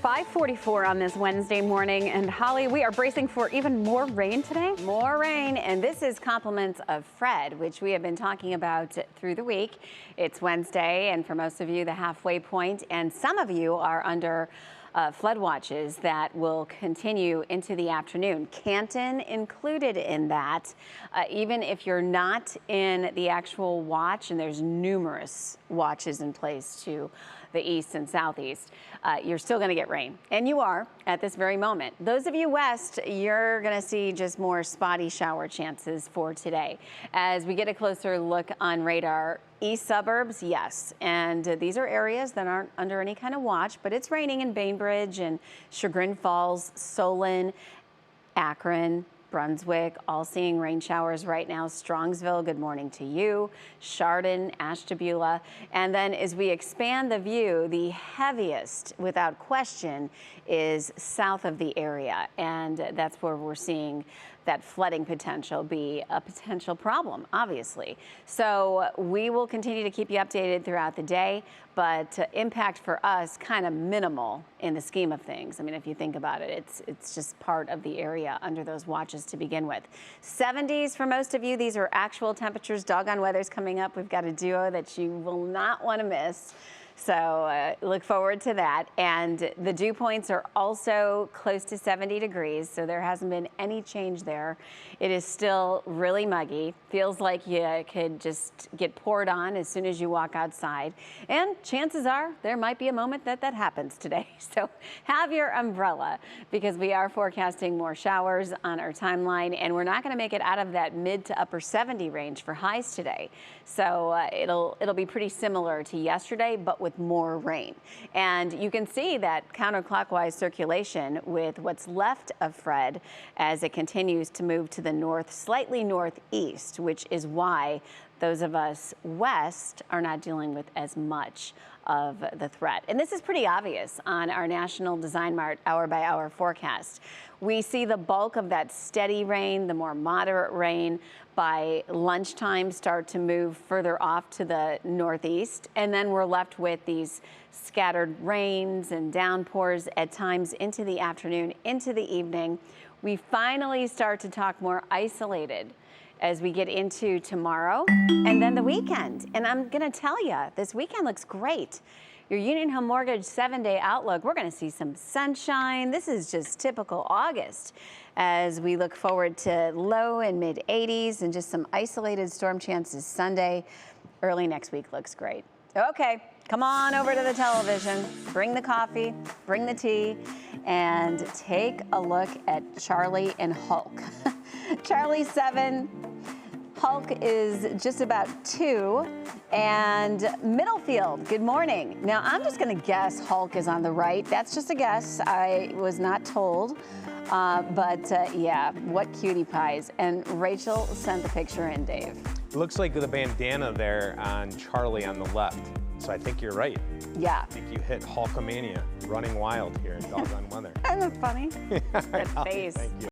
5:44 on this Wednesday morning, and Holly, we are bracing for even more rain today. More rain, and this is compliments of Fred, which we have been talking about through the week. It's Wednesday, and for most of you, the halfway point, and some of you are under flood watches that will continue into the afternoon. Canton included in that, even if you're not in the actual watch, and there's numerous watches in place to the east and southeast, you're still going to get rain, and you are at this very moment. Those of you west, you're going to see just more spotty shower chances for today. As we get a closer look on radar, east suburbs, yes, and these are areas that aren't under any kind of watch, but it's raining in Bainbridge and Chagrin Falls, Solon, Akron, Brunswick, all seeing rain showers right now. Strongsville, good morning to you. Chardon, Ashtabula. And then as we expand the view, the heaviest, without question, is south of the area. And that's where we're seeing that flooding potential be a potential problem, obviously. So we will continue to keep you updated throughout the day, but impact for us kind of minimal in the scheme of things. I mean, if you think about it, it's just part of the area under those watches to begin with. 70s for most of you. These are actual temperatures. Doggone weather's coming up. We've got a duo that you will not want to miss. So look forward to that. And the dew points are also close to 70 degrees, so there hasn't been any change there. It is still really muggy. Feels like you could just get poured on as soon as you walk outside. And chances are there might be a moment that happens today. So have your umbrella, because we are forecasting more showers on our timeline, and we're not going to make it out of that mid to upper 70 range for highs today. So it'll be pretty similar to yesterday, but with more rain. And you can see that counterclockwise circulation with what's left of Fred as it continues to move to the north, slightly northeast, which is why those of us west are not dealing with as much of the threat. And this is pretty obvious on our National Design Mart hour-by-hour forecast. We see the bulk of that steady rain, the more moderate rain, by lunchtime start to move further off to the northeast, and then we're left with these scattered rains and downpours at times into the afternoon, into the evening. We finally start to talk more isolated as we get into tomorrow and then the weekend. And I'm going to tell you, this weekend looks great. Your Union Home Mortgage 7-day outlook, we're going to see some sunshine. This is just typical August as we look forward to low and mid 80s and just some isolated storm chances Sunday. Early next week looks great. Okay, come on over to the television, bring the coffee, bring the tea, and take a look at Charlie and Hulk. Charlie's 7. Hulk is just about 2, and Middlefield, good morning. Now, I'm just going to guess Hulk is on the right. That's just a guess. I was not told, but yeah, what cutie pies. And Rachel sent the picture in, Dave. It looks like the bandana there on Charlie on the left. So I think you're right. Yeah. I think you hit Hulkamania, running wild here in doggone weather. Isn't that funny? That face. Thank you.